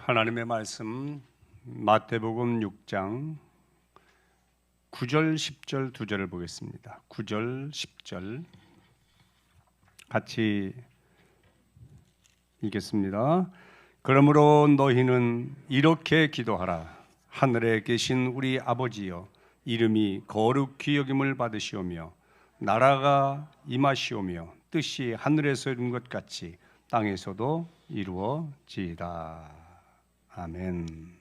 하나님의 말씀 마태복음 6장 9절 10절 두 절을 보겠습니다. 9절 10절 같이 읽겠습니다. 그러므로 너희는 이렇게 기도하라. 하늘에 계신 우리 아버지여, 이름이 거룩히 여김을 받으시오며 나라가 임하시오며 뜻이 하늘에서 이룬 것 같이 땅에서도 이루어지이다. 아멘.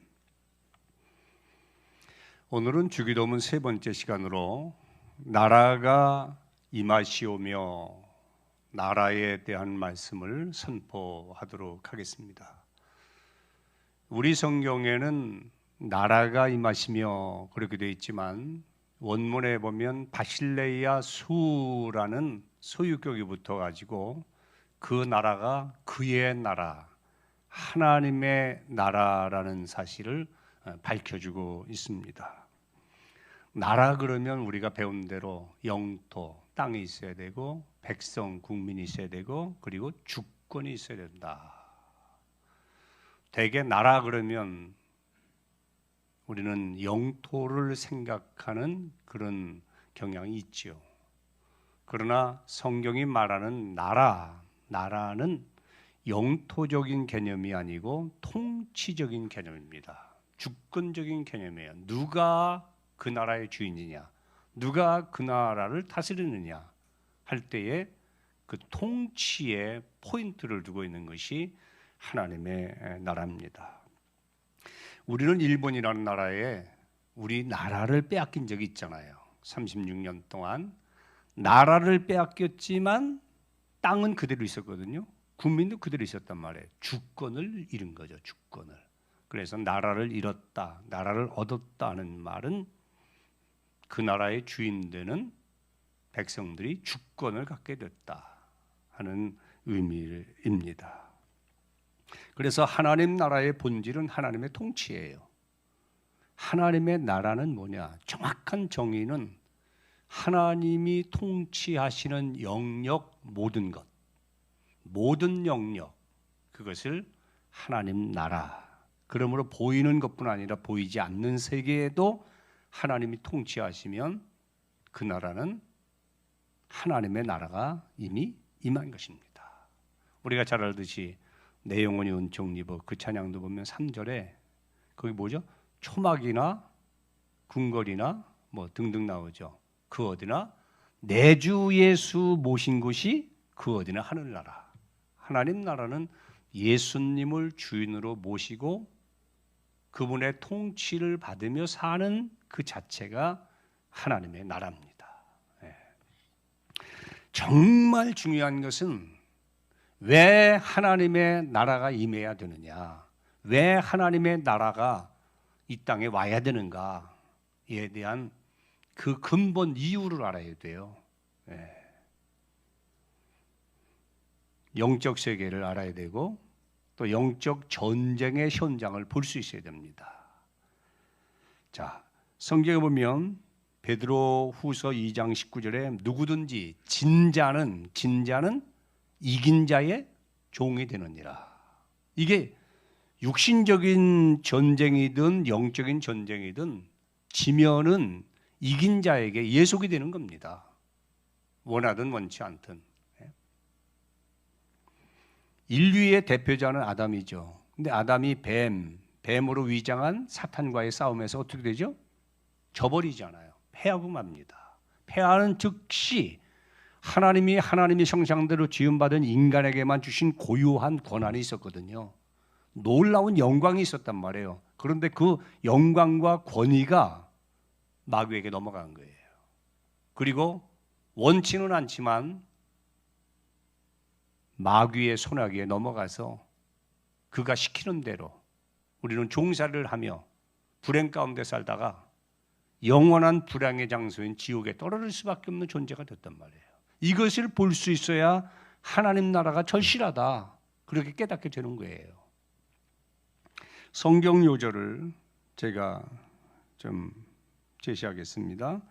오늘은 주기도문 세 번째 시간으로 나라가 임하시오며 나라에 대한 말씀을 선포하도록 하겠습니다. 우리 성경에는 나라가 임하시며 그렇게 되어 있지만 원문에 보면 바실레이아 수라는 소유격이 붙어가지고 그 나라가 그의 나라, 하나님의 나라라는 사실을 밝혀주고 있습니다. 나라 그러면 우리가 배운 대로 영토, 땅이 있어야 되고 백성, 국민이 있어야 되고 그리고 주권이 있어야 된다. 대개 나라 그러면 우리는 영토를 생각하는 그런 경향이 있지요. 그러나 성경이 말하는 나라는 영토적인 개념이 아니고 통치적인 개념입니다. 주권적인 개념이에요. 누가 그 나라의 주인이냐, 누가 그 나라를 다스리느냐 할 때에 그 통치에 포인트를 두고 있는 것이 하나님의 나라입니다. 우리는 일본이라는 나라에 우리 나라를 빼앗긴 적이 있잖아요. 36년 동안 나라를 빼앗겼지만 땅은 그대로 있었거든요. 국민도 그대로 있었단 말이에요. 주권을 잃은 거죠. 주권을. 그래서 나라를 잃었다, 나라를 얻었다 하는 말은 그 나라의 주인 되는 백성들이 주권을 갖게 됐다 하는 의미입니다. 그래서 하나님 나라의 본질은 하나님의 통치예요. 하나님의 나라는 뭐냐? 정확한 정의는 하나님이 통치하시는 영역 모든 것, 모든 영역, 그것을 하나님 나라. 그러므로 보이는 것뿐 아니라 보이지 않는 세계에도 하나님이 통치하시면 그 나라는 하나님의 나라가 이미 임한 것입니다. 우리가 잘 알듯이 내 영혼이 은총 입어 그 찬양도 보면 3절에 거기 뭐죠? 초막이나 궁궐이나 뭐 등등 나오죠. 그 어디나 내 주 예수 모신 곳이 그 어디나 하늘나라. 하나님 나라는 예수님을 주인으로 모시고 그분의 통치를 받으며 사는 그 자체가 하나님의 나라입니다. 정말 중요한 것은 왜 하나님의 나라가 임해야 되느냐, 왜 하나님의 나라가 이 땅에 와야 되는가에 대한 그 근본 이유를 알아야 돼요. 영적 세계를 알아야 되고 또 영적 전쟁의 현장을 볼 수 있어야 됩니다. 자, 성경에 보면 베드로 후서 2장 19절에 누구든지 진자는 이긴 자의 종이 되느니라. 이게 육신적인 전쟁이든 영적인 전쟁이든 지면은 이긴 자에게 예속이 되는 겁니다. 원하든 원치 않든. 인류의 대표자는 아담이죠. 근데 아담이 뱀으로 위장한 사탄과의 싸움에서 어떻게 되죠? 져버리잖아요. 패하고 맙니다. 패하는 즉시 하나님이 형상대로 지음받은 인간에게만 주신 고유한 권한이 있었거든요. 놀라운 영광이 있었단 말이에요. 그런데 그 영광과 권위가 마귀에게 넘어간 거예요. 그리고 원치는 않지만 마귀의 손아귀에 넘어가서 그가 시키는 대로 우리는 종살이를 하며 불행 가운데 살다가 영원한 불행의 장소인 지옥에 떨어질 수밖에 없는 존재가 됐단 말이에요. 이것을 볼 수 있어야 하나님 나라가 절실하다, 그렇게 깨닫게 되는 거예요. 성경 요절을 제가 좀 제시하겠습니다.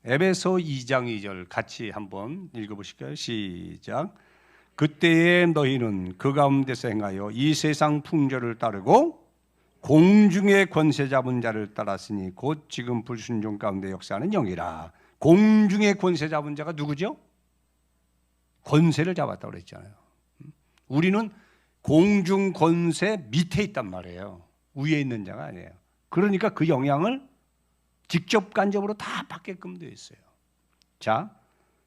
에베소 2장 2절 같이 한번 읽어보실까요? 시작. 그때에 너희는 그 가운데서 행하여 이 세상 풍조를 따르고 공중의 권세 잡은 자를 따랐으니 곧 지금 불순종 가운데 역사하는 영이라. 공중의 권세 잡은 자가 누구죠? 권세를 잡았다고 그랬잖아요. 우리는 공중 권세 밑에 있단 말이에요. 위에 있는 자가 아니에요. 그러니까 그 영향을 직접 간접으로 다 받게끔 되어 있어요. 자,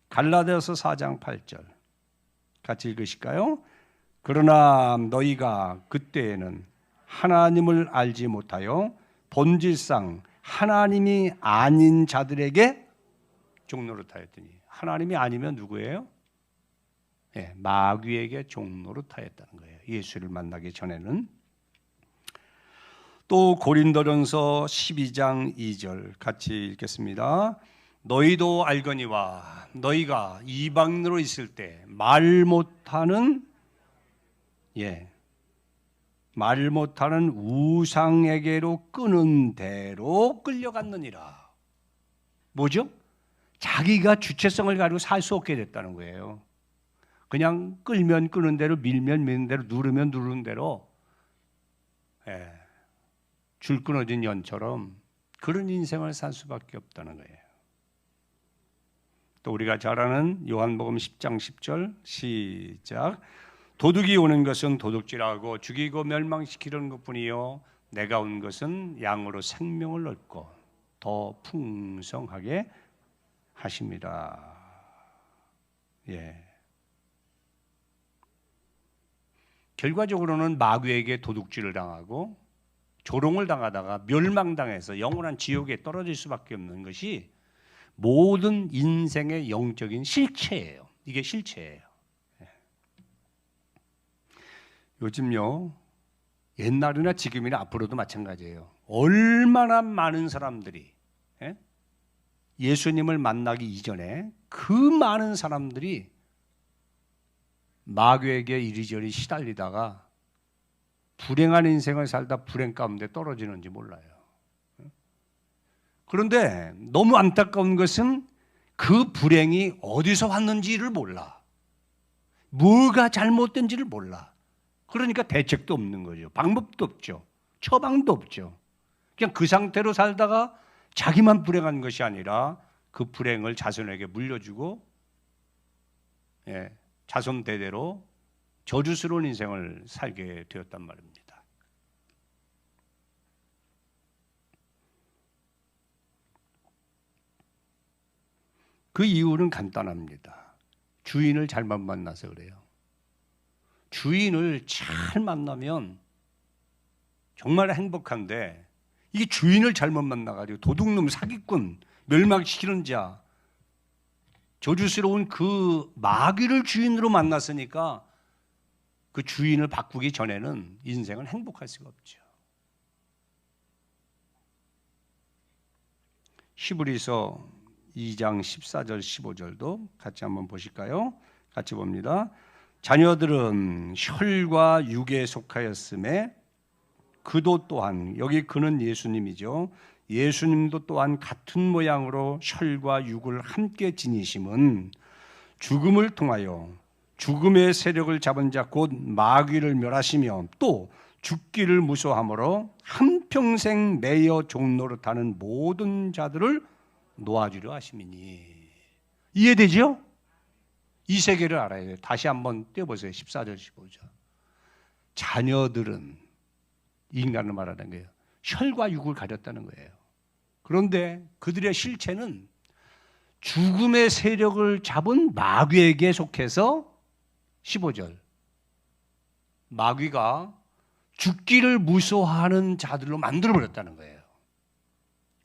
갈라디아서 4장 8절 같이 읽으실까요? 그러나 너희가 그때에는 하나님을 알지 못하여 본질상 하나님이 아닌 자들에게 종노릇하였더니. 하나님이 아니면 누구예요? 네, 마귀에게 종노릇하였다는 거예요. 예수를 만나기 전에는. 또 고린도전서 12장 2절 같이 읽겠습니다. 너희도 알거니와 너희가 이방인으로 있을 때 말 못하는 우상에게로 끄는 대로 끌려갔느니라. 뭐죠? 자기가 주체성을 가지고 살 수 없게 됐다는 거예요. 그냥 끌면 끄는 대로, 밀면 미는 대로, 누르면 누르는 대로 줄 끊어진 연처럼 그런 인생을 살 수밖에 없다는 거예요. 또 우리가 잘 아는 요한복음 10장 10절 시작. 도둑이 오는 것은 도둑질하고 죽이고 멸망시키려는 것뿐이요 내가 온 것은 양으로 생명을 얻고 더 풍성하게 하십니다. 결과적으로는 마귀에게 도둑질을 당하고 조롱을 당하다가 멸망당해서 영원한 지옥에 떨어질 수밖에 없는 것이 모든 인생의 영적인 실체예요. 이게 실체예요. 요즘요, 옛날이나 지금이나 앞으로도 마찬가지예요. 얼마나 많은 사람들이 예수님을 만나기 이전에 그 많은 사람들이 마귀에게 이리저리 시달리다가 불행한 인생을 살다 불행 가운데 떨어지는지 몰라요. 그런데 너무 안타까운 것은 그 불행이 어디서 왔는지를 몰라. 뭐가 잘못된지를 몰라. 그러니까 대책도 없는 거죠. 방법도 없죠. 처방도 없죠. 그냥 그 상태로 살다가 자기만 불행한 것이 아니라 그 불행을 자손에게 물려주고 자손 대대로 저주스러운 인생을 살게 되었단 말입니다. 그 이유는 간단합니다. 주인을 잘못 만나서 그래요. 주인을 잘 만나면 정말 행복한데 이게 주인을 잘못 만나가지고 도둑놈, 사기꾼, 멸망시키는 자, 저주스러운 그 마귀를 주인으로 만났으니까 그 주인을 바꾸기 전에는 인생은 행복할 수가 없죠. 히브리서 2장 14절 15절도 같이 한번 보실까요? 같이 봅니다. 자녀들은 혈과 육에 속하였음에 그도 또한, 여기 그는 예수님이죠. 예수님도 또한 같은 모양으로 혈과 육을 함께 지니심은 죽음을 통하여 죽음의 세력을 잡은 자 곧 마귀를 멸하시며 또 죽기를 무서워함으로 한평생 매여 종노릇하는 모든 자들을 놓아주려 하심이니. 이해되죠? 이 세계를 알아야 돼요. 다시 한번 떼어보세요. 14절 15절. 자녀들은, 인간을 말하는 거예요, 혈과 육을 가졌다는 거예요. 그런데 그들의 실체는 죽음의 세력을 잡은 마귀에게 속해서 15절 마귀가 죽기를 무서워하는 자들로 만들어버렸다는 거예요.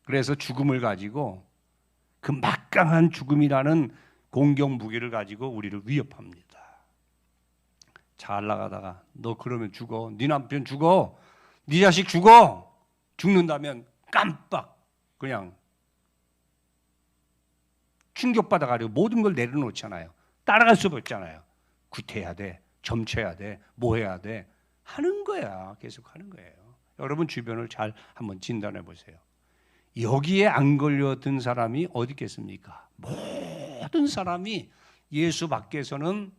그래서 죽음을 가지고 그 막강한 죽음이라는 공격 무기를 가지고 우리를 위협합니다. 잘 나가다가 너 그러면 죽어, 네 남편 죽어, 네 자식 죽어, 죽는다면 깜빡 그냥 충격받아가지고 모든 걸 내려놓잖아요. 따라갈 수 없잖아요. 구태해야 돼, 점쳐야 돼, 뭐 해야 돼 하는 거야. 계속 하는 거예요. 여러분 주변을 잘 한번 진단해 보세요. 여기에 안 걸려든 사람이 어디 있겠습니까? 모든 사람이 예수 밖에서는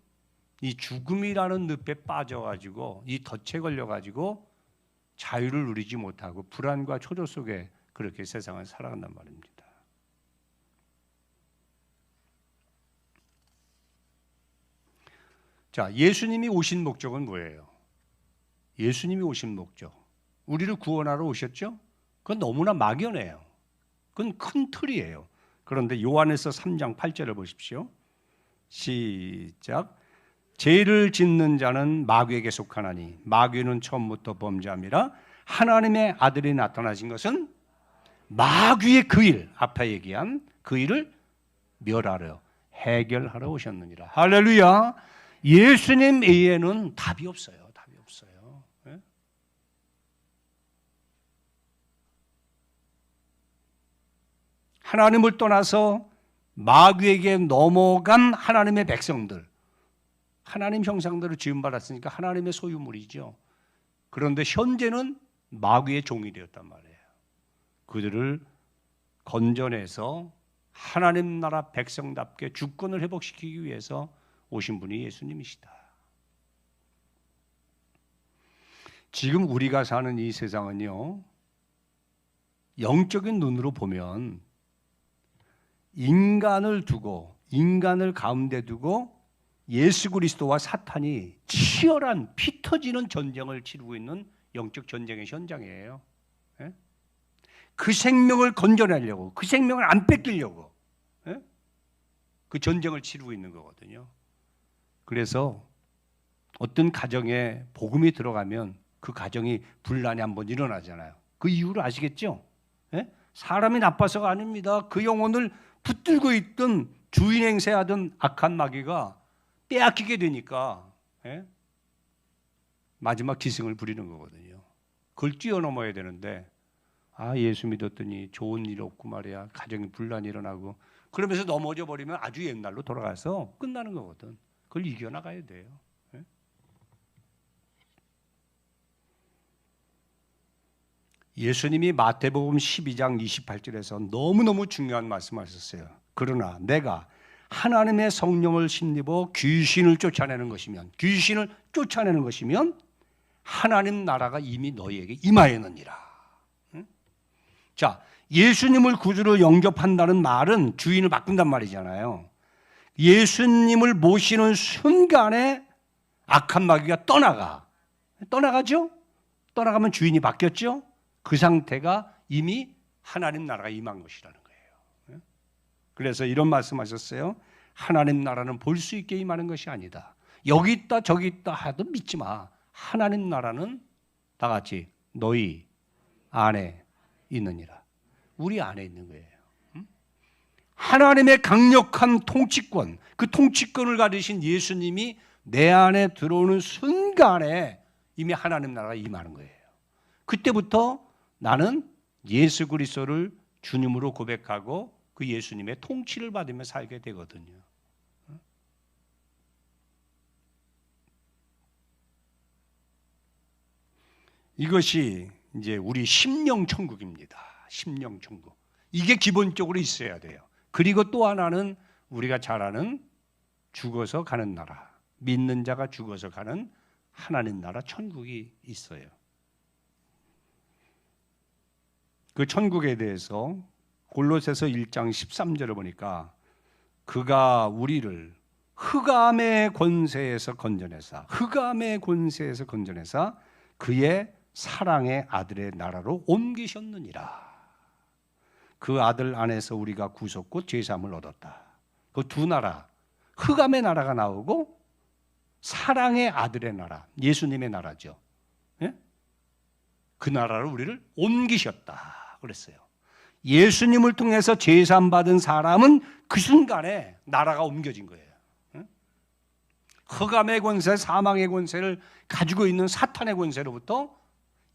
이 죽음이라는 늪에 빠져가지고 이 덫에 걸려가지고 자유를 누리지 못하고 불안과 초조 속에 그렇게 세상을 살아간단 말입니다. 자, 예수님이 오신 목적은 뭐예요? 예수님이 오신 목적, 우리를 구원하러 오셨죠? 그건 너무나 막연해요. 그건 큰 틀이에요. 그런데 요한에서 3장 8절을 보십시오. 시작. 죄를 짓는 자는 마귀에게 속하나니 마귀는 처음부터 범죄함이라 하나님의 아들이 나타나신 것은 마귀의 그 일, 앞에 얘기한 그 일을 멸하려 해결하러 오셨느니라. 할렐루야. 예수님 외에는 답이 없어요. 답이 없어요. 예? 하나님을 떠나서 마귀에게 넘어간 하나님의 백성들, 하나님 형상대로 지음받았으니까 하나님의 소유물이죠. 그런데 현재는 마귀의 종이 되었단 말이에요. 그들을 건져내서 하나님 나라 백성답게 주권을 회복시키기 위해서 오신 분이 예수님이시다. 지금 우리가 사는 이 세상은요, 영적인 눈으로 보면 인간을 두고, 인간을 가운데 두고 예수 그리스도와 사탄이 치열한 피 터지는 전쟁을 치르고 있는 영적 전쟁의 현장이에요. 예? 그 생명을 건져내려고, 그 생명을 안 뺏기려고, 예? 그 전쟁을 치르고 있는 거거든요. 그래서 어떤 가정에 복음이 들어가면 그 가정이 분란이 한번 일어나잖아요. 그 이유를 아시겠죠? 예? 사람이 나빠서가 아닙니다. 그 영혼을 붙들고 있던 주인 행세하던 악한 마귀가 빼앗기게 되니까, 예? 마지막 기승을 부리는 거거든요. 그걸 뛰어넘어야 되는데, 예수 믿었더니 좋은 일 없고 말이야, 가정이 분란이 일어나고, 그러면서 넘어져 버리면 아주 옛날로 돌아가서 끝나는 거거든. 그걸 이겨나가야 돼요. 예? 예수님이 마태복음 12장 28절에서 너무너무 중요한 말씀하셨어요. 그러나 내가 하나님의 성령을 힘입어 귀신을 쫓아내는 것이면, 귀신을 쫓아내는 것이면 하나님 나라가 이미 너희에게 임하였느니라. 응? 자, 예수님을 구주로 영접한다는 말은 주인을 바꾼단 말이잖아요. 예수님을 모시는 순간에 악한 마귀가 떠나가죠? 떠나가면 주인이 바뀌었죠? 그 상태가 이미 하나님 나라가 임한 것이라는 거예요. 그래서 이런 말씀하셨어요. 하나님 나라는 볼 수 있게 임하는 것이 아니다. 여기 있다 저기 있다 하도 믿지 마. 하나님 나라는 다 같이 너희 안에 있느니라. 우리 안에 있는 거예요. 하나님의 강력한 통치권, 그 통치권을 가지신 예수님이 내 안에 들어오는 순간에 이미 하나님 나라가 임하는 거예요. 그때부터 나는 예수 그리스도를 주님으로 고백하고 그 예수님의 통치를 받으며 살게 되거든요. 이것이 이제 우리 심령 천국입니다. 심령 천국. 이게 기본적으로 있어야 돼요. 그리고 또 하나는 우리가 잘 아는 죽어서 가는 나라, 믿는 자가 죽어서 가는 하나님 나라 천국이 있어요. 그 천국에 대해서 골로새서 1장 13절을 보니까 그가 우리를 흑암의 권세에서 건져내사 그의 사랑의 아들의 나라로 옮기셨느니라. 그 아들 안에서 우리가 구속고 죄사함을 얻었다. 그 두 나라, 흑암의 나라가 나오고 사랑의 아들의 나라, 예수님의 나라죠. 예? 그 나라로 우리를 옮기셨다 그랬어요. 예수님을 통해서 죄사함 받은 사람은 그 순간에 나라가 옮겨진 거예요. 흑암의 권세, 사망의 권세를 가지고 있는 사탄의 권세로부터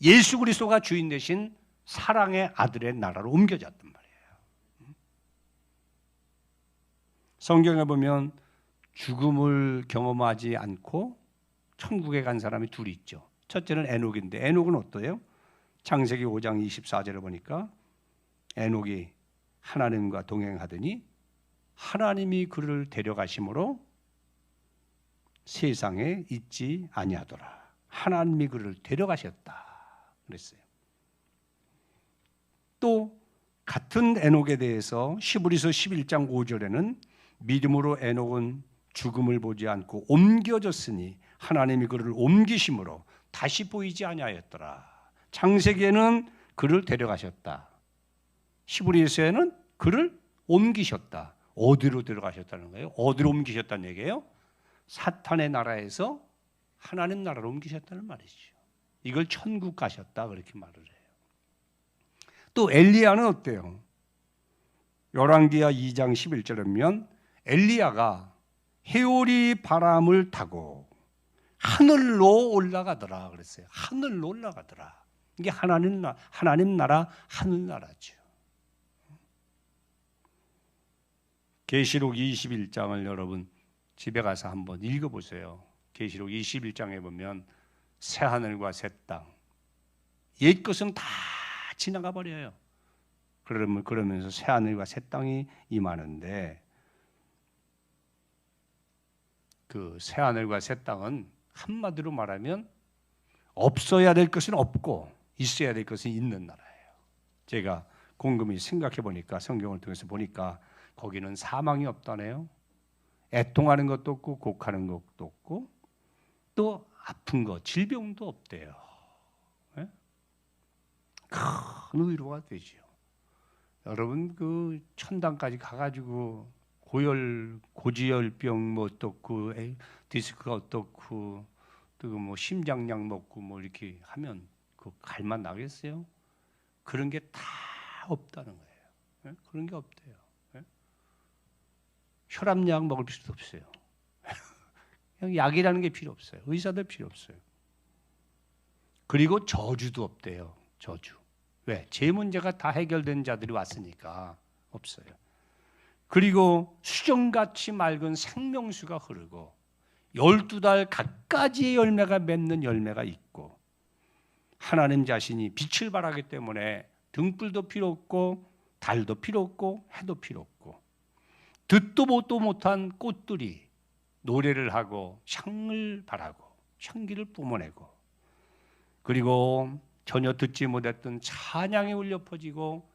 예수 그리스도가 주인 되신 사랑의 아들의 나라로 옮겨졌단 말이에요. 성경에 보면 죽음을 경험하지 않고 천국에 간 사람이 둘이 있죠. 첫째는 에녹인데 에녹은 어때요? 창세기 5장 24절을 보니까 에녹이 하나님과 동행하더니 하나님이 그를 데려가심으로 세상에 있지 아니하더라. 하나님이 그를 데려가셨다 그랬어요. 또 같은 에녹에 대해서 시브리서 11장 5절에는 믿음으로 에녹은 죽음을 보지 않고 옮겨졌으니 하나님이 그를 옮기심으로 다시 보이지 아니하였더라. 창세기에는 그를 데려가셨다. 시브리서에는 그를 옮기셨다. 어디로 데려가셨다는 거예요? 어디로 옮기셨다는 얘기예요? 사탄의 나라에서 하나님 나라로 옮기셨다는 말이죠. 이걸 천국 가셨다 그렇게 말을 해요. 또 엘리야는 어때요? 열왕기하 2장 11절에 보면 엘리야가 해오리 바람을 타고 하늘로 올라가더라 그랬어요. 하늘로 올라가더라. 이게 하나님 나라, 하늘나라죠. 계시록 21장을 여러분 집에 가서 한번 읽어보세요. 계시록 21장에 보면 새 하늘과 새 땅, 옛 것은 다 지나가 버려요. 그러면서 새 하늘과 새 땅이 임하는데, 그 새 하늘과 새 땅은 한마디로 말하면 없어야 될 것은 없고 있어야 될 것은 있는 나라예요. 제가 곰곰이 생각해 보니까, 성경을 통해서 보니까 거기는 사망이 없다네요. 애통하는 것도 없고 곡하는 것도 없고 또 아픈 것, 질병도 없대요. 네? 큰 위로가 되죠. 여러분 그 천당까지 가가지고 고지혈병 뭐 어떻고 디스크가 어떻고 또 뭐 심장약 먹고 뭐 이렇게 하면 그 갈만 나겠어요? 그런 게 다 없다는 거예요. 네? 그런 게 없대요. 네? 혈압약 먹을 필요도 없어요. 그냥 약이라는 게 필요 없어요. 의사도 필요 없어요. 그리고 저주도 없대요. 저주. 왜? 제 문제가 다 해결된 자들이 왔으니까 없어요. 그리고 수정같이 맑은 생명수가 흐르고 12달 갖가지의 열매가 맺는 열매가 있고, 하나님 자신이 빛을 발하기 때문에 등불도 필요 없고 달도 필요 없고 해도 필요 없고, 듣도 보도 못한 꽃들이 노래를 하고 향을 발하고 향기를 뿜어내고, 그리고 전혀 듣지 못했던 찬양이 울려 퍼지고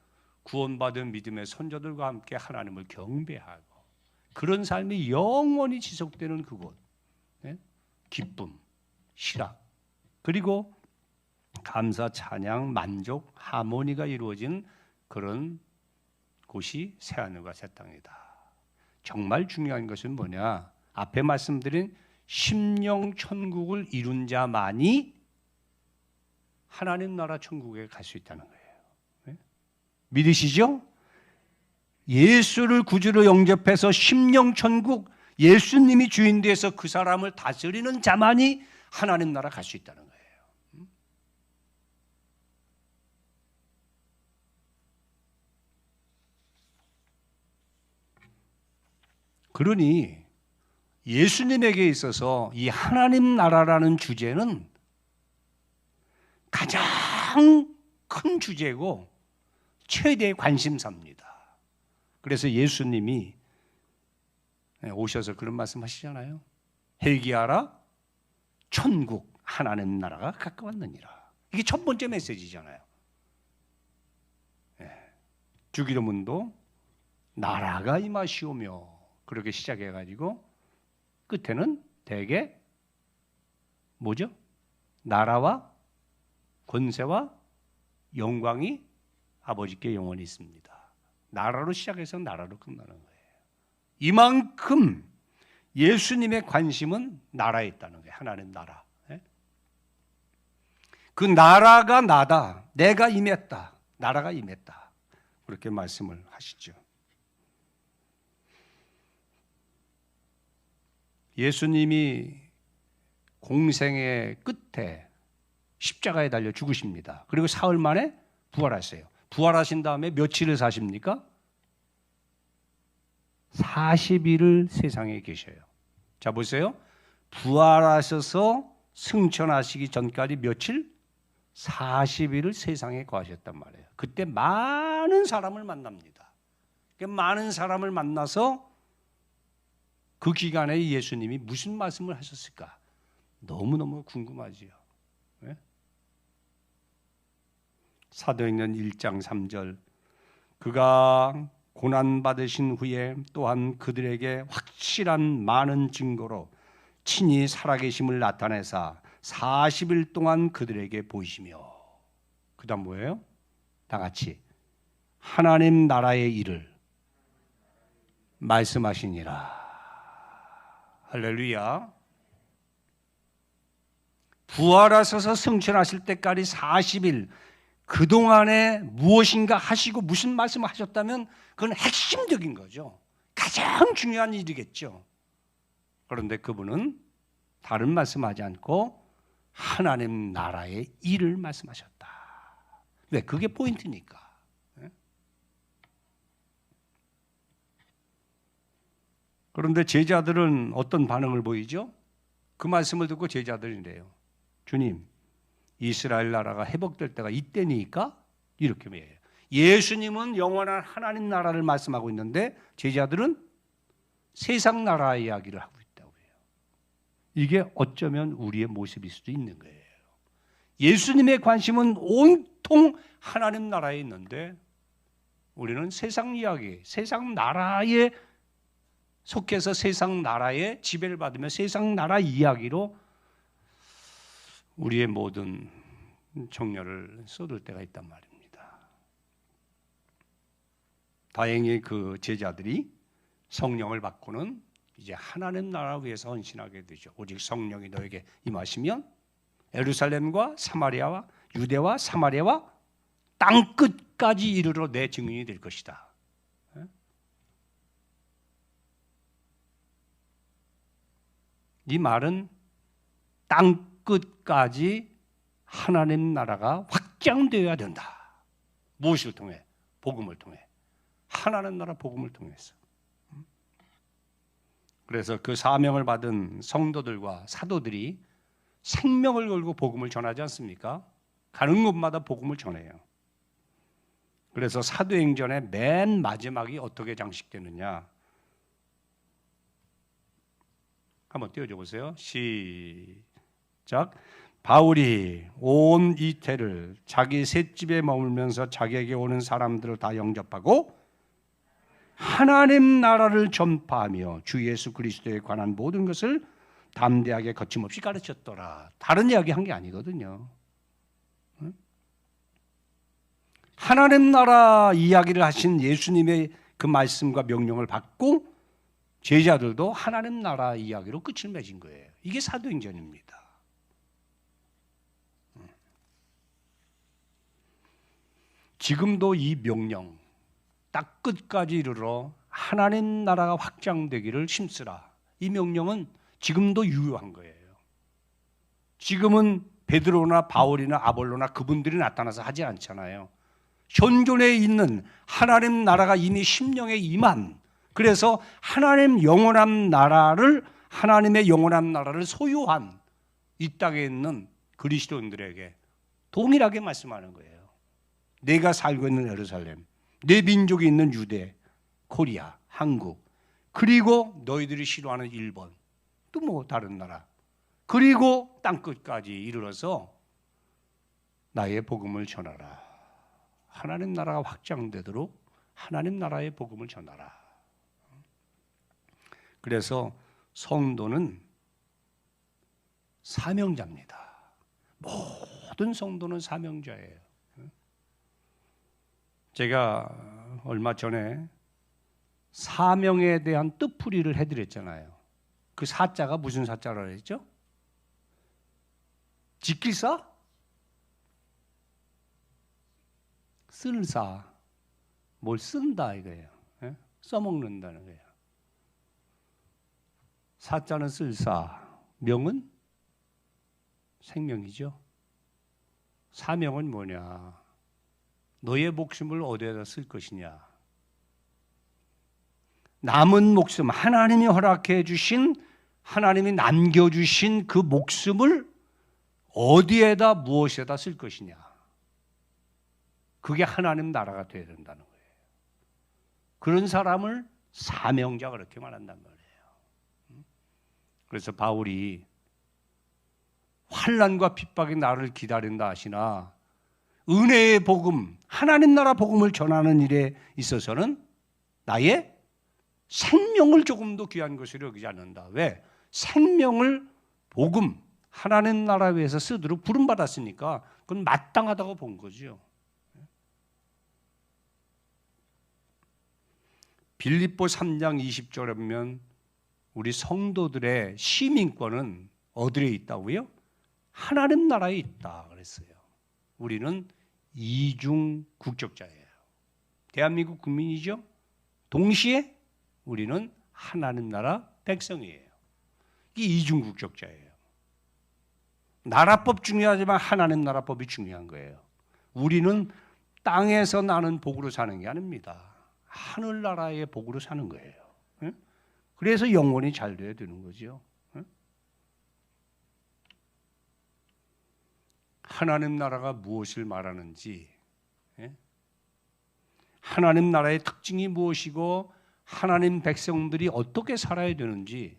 구원받은 믿음의 선조들과 함께 하나님을 경배하고, 그런 삶이 영원히 지속되는 그곳, 기쁨, 희락, 그리고 감사, 찬양, 만족, 하모니가 이루어진 그런 곳이 새하늘과 새 땅이다. 정말 중요한 것은 뭐냐? 앞에 말씀드린 심령 천국을 이룬 자만이 하나님 나라 천국에 갈 수 있다는 거예요. 네? 믿으시죠? 예수를 구주로 영접해서 심령 천국, 예수님이 주인 돼서 그 사람을 다스리는 자만이 하나님 나라 갈 수 있다는 거예요. 그러니 예수님에게 있어서 이 하나님 나라라는 주제는 가장 큰 주제고 최대의 관심사입니다. 그래서 예수님이 오셔서 그런 말씀 하시잖아요. 회개하라, 천국 하나님 나라가 가까웠느니라. 이게 첫 번째 메시지잖아요. 주기도문도 나라가 임하시오며 그렇게 시작해가지고 끝에는 대개 뭐죠? 나라와 권세와 영광이 아버지께 영원히 있습니다. 나라로 시작해서 나라로 끝나는 거예요. 이만큼 예수님의 관심은 나라에 있다는 거예요. 하나님 나라. 그 나라가 나다. 내가 임했다. 나라가 임했다. 그렇게 말씀을 하시죠. 예수님이 공생의 끝에 십자가에 달려 죽으십니다. 그리고 사흘 만에 부활하세요. 부활하신 다음에 며칠을 사십니까? 40일을 세상에 계셔요. 자 보세요. 부활하셔서 승천하시기 전까지 며칠? 40일을 세상에 거하셨단 말이에요. 그때 많은 사람을 만납니다. 많은 사람을 만나서 그 기간에 예수님이 무슨 말씀을 하셨을까? 너무너무 궁금하지요. 네? 사도행전 1장 3절 그가 고난받으신 후에 또한 그들에게 확실한 많은 증거로 친히 살아계심을 나타내사 40일 동안 그들에게 보이시며 그 다음 뭐예요? 다 같이 하나님 나라의 일을 말씀하시니라. 할렐루야. 부활하셔서 승천하실 때까지 40일 그동안에 무엇인가 하시고 무슨 말씀을 하셨다면 그건 핵심적인 거죠. 가장 중요한 일이겠죠. 그런데 그분은 다른 말씀하지 않고 하나님 나라의 일을 말씀하셨다. 왜? 그게 포인트니까. 그런데 제자들은 어떤 반응을 보이죠? 그 말씀을 듣고 제자들이 이래요. 주님, 이스라엘 나라가 회복될 때가 이때니까? 이렇게 말해요. 예수님은 영원한 하나님 나라를 말씀하고 있는데 제자들은 세상 나라 이야기를 하고 있다고 해요. 이게 어쩌면 우리의 모습일 수도 있는 거예요. 예수님의 관심은 온통 하나님 나라에 있는데 우리는 세상 이야기, 세상 나라에 속해서 세상 나라의 지배를 받으며 세상 나라 이야기로 우리의 모든 정열을 쏟을 때가 있단 말입니다. 다행히 그 제자들이 성령을 받고는 이제 하나님 나라 위해서 헌신하게 되죠. 오직 성령이 너에게 임하시면 예루살렘과 사마리아와 유대와 사마리아와 땅 끝까지 이르러 내 증인이 될 것이다. 이 말은 땅 끝까지 하나님 나라가 확장되어야 된다. 무엇을 통해? 복음을 통해. 하나님 나라 복음을 통해서. 그래서 그 사명을 받은 성도들과 사도들이 생명을 걸고 복음을 전하지 않습니까? 가는 곳마다 복음을 전해요. 그래서 사도행전의 맨 마지막이 어떻게 장식되느냐? 한번 띄워줘 보세요. 시작. 바울이 온 이태를 자기 셋집에 머물면서 자기에게 오는 사람들을 다 영접하고 하나님 나라를 전파하며 주 예수 그리스도에 관한 모든 것을 담대하게 거침없이 가르쳤더라. 다른 이야기 한 게 아니거든요. 하나님 나라 이야기를 하신 예수님의 그 말씀과 명령을 받고 제자들도 하나님 나라 이야기로 끝을 맺은 거예요. 이게 사도행전입니다. 지금도 이 명령 딱 끝까지 이르러 하나님 나라가 확장되기를 힘쓰라. 이 명령은 지금도 유효한 거예요. 지금은 베드로나 바울이나 아볼로나 그분들이 나타나서 하지 않잖아요. 현존에 있는 하나님 나라가 이미 심령에 임한, 그래서 하나님의 영원한 나라를 소유한 이 땅에 있는 그리스도인들에게 동일하게 말씀하는 거예요. 내가 살고 있는 예루살렘, 내 민족이 있는 유대, 코리아, 한국, 그리고 너희들이 싫어하는 일본, 또 뭐 다른 나라, 그리고 땅끝까지 이르러서 나의 복음을 전하라. 하나님 나라가 확장되도록 하나님 나라의 복음을 전하라. 그래서 성도는 사명자입니다. 모든 성도는 사명자예요. 제가 얼마 전에 사명에 대한 뜻풀이를 해드렸잖아요. 그 사자가 무슨 사자라고 했죠? 지킬사? 쓸사. 뭘 쓴다 이거예요. 써먹는다는 거예요. 사자는 쓸사, 명은 생명이죠. 사명은 뭐냐? 너의 목숨을 어디에다 쓸 것이냐? 남은 목숨, 하나님이 허락해 주신, 하나님이 남겨주신 그 목숨을 어디에다 무엇에다 쓸 것이냐? 그게 하나님 나라가 되어야 된다는 거예요. 그런 사람을 사명자 그렇게 말한단 말이에요. 그래서 바울이 환난과 핍박이 나를 기다린다 하시나 은혜의 복음, 하나님 나라 복음을 전하는 일에 있어서는 나의 생명을 조금도 귀한 것으로 여기지 않는다. 왜? 생명을 복음, 하나님 나라 위해서 쓰도록 부름받았으니까 그건 마땅하다고 본 거죠. 빌립보 3장 20절에 보면 우리 성도들의 시민권은 어디에 있다고요? 하나님 나라에 있다 그랬어요. 우리는 이중 국적자예요. 대한민국 국민이죠. 동시에 우리는 하나님 나라 백성이에요. 이게 이중 국적자예요. 나라법 중요하지만 하나님 나라법이 중요한 거예요. 우리는 땅에서 나는 복으로 사는 게 아닙니다. 하늘나라의 복으로 사는 거예요. 그래서 영혼이 잘 돼야 되는 거죠. 하나님 나라가 무엇을 말하는지, 하나님 나라의 특징이 무엇이고 하나님 백성들이 어떻게 살아야 되는지,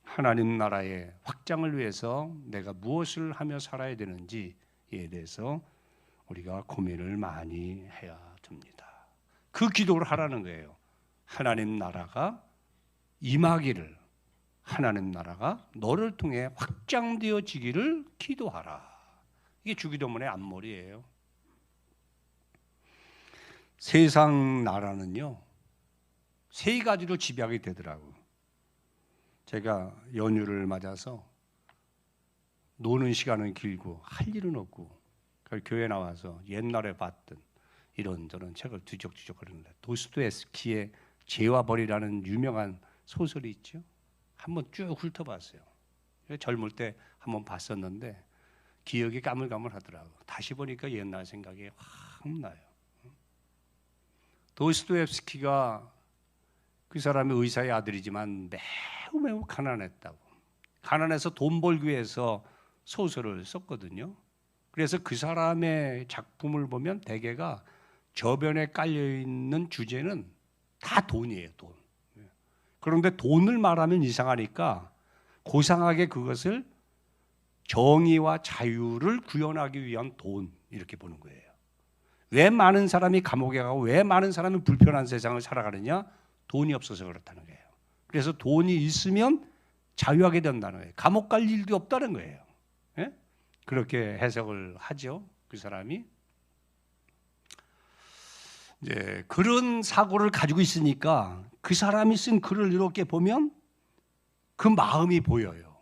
하나님 나라의 확장을 위해서 내가 무엇을 하며 살아야 되는지에 대해서 우리가 고민을 많이 해야 됩니다. 그 기도를 하라는 거예요. 하나님 나라가 임하기를, 하나님 나라가 너를 통해 확장되어지기를 기도하라. 이게 주기도문의 앞머리예요. 세상 나라는요, 세 가지로 집약이 되더라고요. 제가 연휴를 맞아서 노는 시간은 길고 할 일은 없고 교회 나와서 옛날에 봤던 이런저런 책을 뒤적뒤적 거리는데 도스토옙스키의 죄와 벌이라는 유명한 소설이 있죠. 한번 쭉 훑어봤어요. 젊을 때 한번 봤었는데 기억이 까물까물하더라고요. 다시 보니까 옛날 생각이 확 나요. 도스토옙스키가 그 사람이 의사의 아들이지만 매우 가난했다고. 가난해서 돈 벌기 위해서 소설을 썼거든요. 그래서 그 사람의 작품을 보면 대개가 저변에 깔려있는 주제는 다 돈이에요. 돈. 그런데 돈을 말하면 이상하니까 고상하게 그것을 정의와 자유를 구현하기 위한 돈 이렇게 보는 거예요. 왜 많은 사람이 감옥에 가고 왜 많은 사람이 불편한 세상을 살아가느냐? 돈이 없어서 그렇다는 거예요. 그래서 돈이 있으면 자유하게 된다는 거예요. 감옥 갈 일도 없다는 거예요. 예? 그렇게 해석을 하죠. 그 사람이. 이제 그런 사고를 가지고 있으니까 그 사람이 쓴 글을 이렇게 보면 그 마음이 보여요.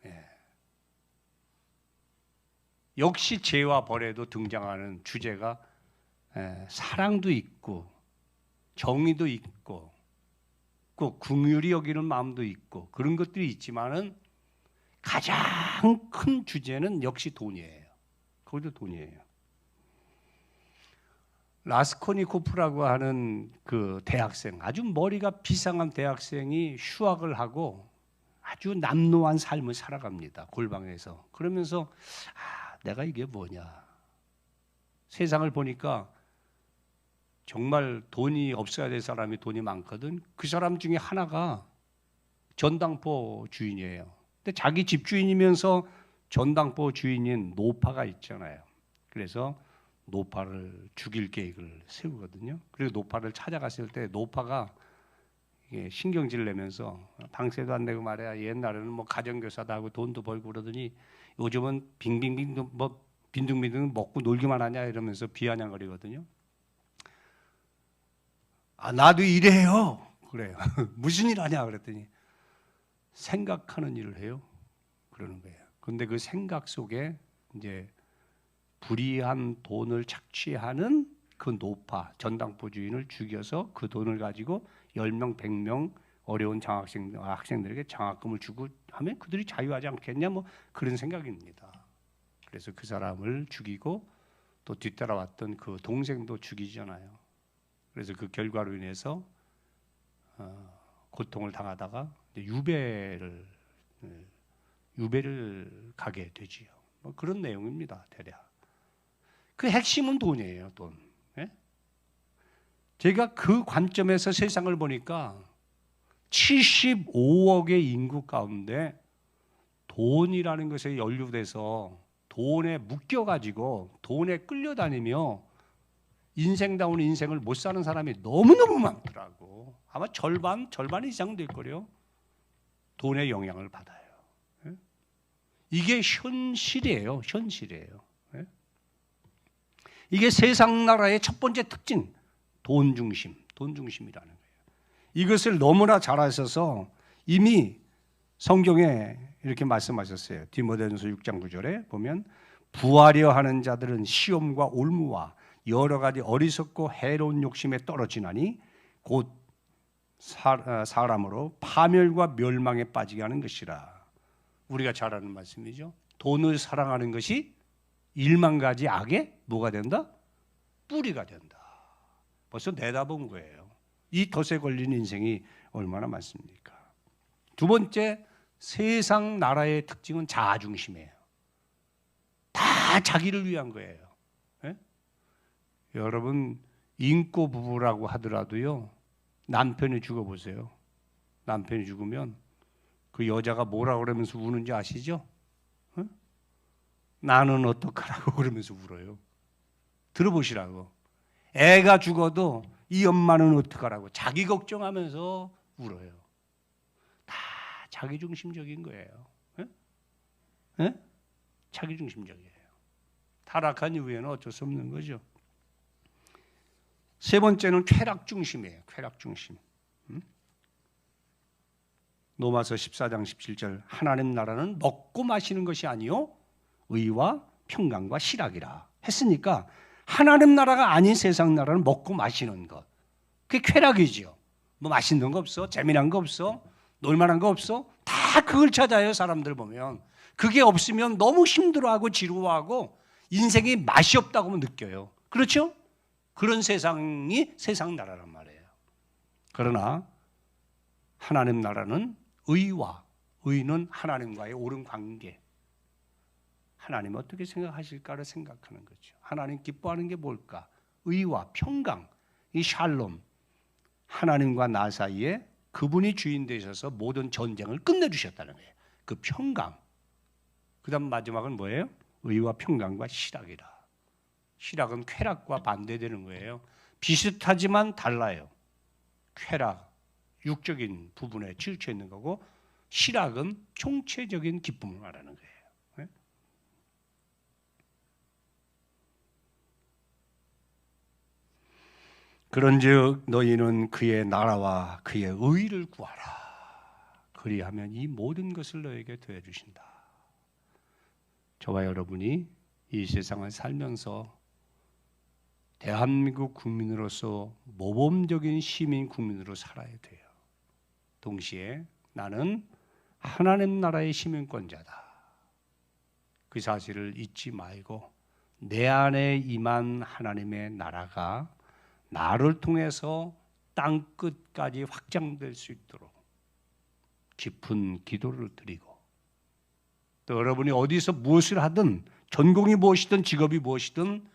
예. 역시 죄와 벌에도 등장하는 주제가 사랑도 있고 정의도 있고 꼭 긍휼히 여기는 마음도 있고 그런 것들이 있지만은 가장 큰 주제는 역시 돈이에요. 그것도 돈이에요. 라스코니코프라고 하는 그 대학생, 아주 머리가 비상한 대학생이 휴학을 하고 아주 남노한 삶을 살아갑니다. 골방에서. 그러면서 내가 이게 뭐냐. 세상을 보니까 정말 돈이 없어야 될 사람이 돈이 많거든. 그 사람 중에 하나가 전당포 주인이에요. 근데 자기 집주인이면서 전당포 주인인 노파가 있잖아요. 그래서 노파를 죽일 계획을 세우거든요. 그리고 노파를 찾아갔을 때 노파가 신경질 내면서 방세도 안 내고 말이야. 옛날에는 뭐 가정교사도 하고 돈도 벌고 그러더니 요즘은 빙빙빙 뭐 빈둥빈둥 먹고 놀기만 하냐 이러면서 비아냥거리거든요. 나도 일해요. 그래요. 무슨 일 하냐 그랬더니 생각하는 일을 해요. 그러는 거예요. 그런데 그 생각 속에 이제 불이한 돈을 착취하는 그 노파, 전당포 주인을 죽여서 그 돈을 가지고 10명, 100명 어려운 학생들에게 장학금을 주고 하면 그들이 자유하지 않겠냐 뭐 그런 생각입니다. 그래서 그 사람을 죽이고 또 뒤따라왔던 그 동생도 죽이잖아요. 그래서 그 결과로 인해서 고통을 당하다가 유배를 가게 되지요. 뭐 그런 내용입니다. 대략. 그 핵심은 돈이에요. 돈. 예? 제가 그 관점에서 세상을 보니까 75억의 인구 가운데 돈이라는 것에 연루돼서 돈에 묶여가지고 돈에 끌려다니며 인생다운 인생을 못 사는 사람이 너무너무 많더라고. 아마 절반 이상 될 거래요. 돈의 영향을 받아요. 이게 현실이에요. 현실이에요. 이게 세상 나라의 첫 번째 특징, 돈 중심이라는 거예요. 이것을 너무나 잘 아셔서 이미 성경에 이렇게 말씀하셨어요. 디모데전서 6장 9절에 보면 부하려 하는 자들은 시험과 올무와 여러 가지 어리석고 해로운 욕심에 떨어지나니 곧 사람으로 파멸과 멸망에 빠지게 하는 것이라. 우리가 잘 아는 말씀이죠. 돈을 사랑하는 것이 1만 가지 악의 뭐가 된다? 뿌리가 된다. 벌써 내다본 거예요. 이 덫에 걸린 인생이 얼마나 많습니까? 두 번째, 세상 나라의 특징은 자아중심이에요. 다 자기를 위한 거예요. 예? 여러분 인꼬 부부라고 하더라도요, 남편이 죽어보세요. 남편이 죽으면 그 여자가 뭐라 그러면서 우는지 아시죠? 예? 나는 어떡하라고 그러면서 울어요. 들어보시라고. 애가 죽어도 이 엄마는 어떡하라고 자기 걱정하면서 울어요. 다 자기중심적인 거예요. 예? 예? 자기중심적이에요. 타락한 이후에는 어쩔 수 없는 거죠. 세 번째는 쾌락중심이에요. 쾌락중심. 로마서 14장 17절 하나님 나라는 먹고 마시는 것이 아니요 의와 평강과 실학이라 했으니까 하나님 나라가 아닌 세상 나라는 먹고 마시는 것. 그게 쾌락이죠. 뭐 맛있는 거 없어? 재미난 거 없어? 놀만한 거 없어? 다 그걸 찾아요. 사람들 보면. 그게 없으면 너무 힘들어하고 지루하고 인생이 맛이 없다고 느껴요. 그렇죠? 그런 세상이 세상 나라란 말이에요. 그러나 하나님 나라는 의는 하나님과의 옳은 관계. 하나님 어떻게 생각하실까를 생각하는 거죠. 하나님 기뻐하는 게 뭘까? 의와 평강, 이 샬롬. 하나님과 나 사이에 그분이 주인 되셔서 모든 전쟁을 끝내주셨다는 거예요. 그 평강. 그 다음 마지막은 뭐예요? 의와 평강과 실학이라. 실학은 쾌락과 반대되는 거예요. 비슷하지만 달라요. 쾌락, 육적인 부분에 치우쳐 있는 거고 실학은 총체적인 기쁨을 말하는 거예요. 네? 그런즉 너희는 그의 나라와 그의 의를 구하라. 그리하면 이 모든 것을 너에게 더해 주신다. 저와 여러분이 이 세상을 살면서 대한민국 국민으로서 모범적인 시민 국민으로 살아야 돼요. 동시에 나는 하나님 나라의 시민권자다. 그 사실을 잊지 말고 내 안에 임한 하나님의 나라가 나를 통해서 땅 끝까지 확장될 수 있도록 깊은 기도를 드리고 또 여러분이 어디서 무엇을 하든 전공이 무엇이든 직업이 무엇이든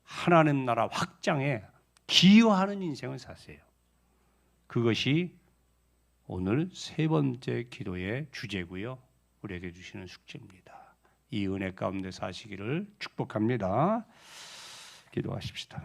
하나님 나라 확장에 기여하는 인생을 사세요. 그것이 오늘 세 번째 기도의 주제고요. 우리에게 주시는 숙제입니다. 이 은혜 가운데 사시기를 축복합니다. 기도하십시다.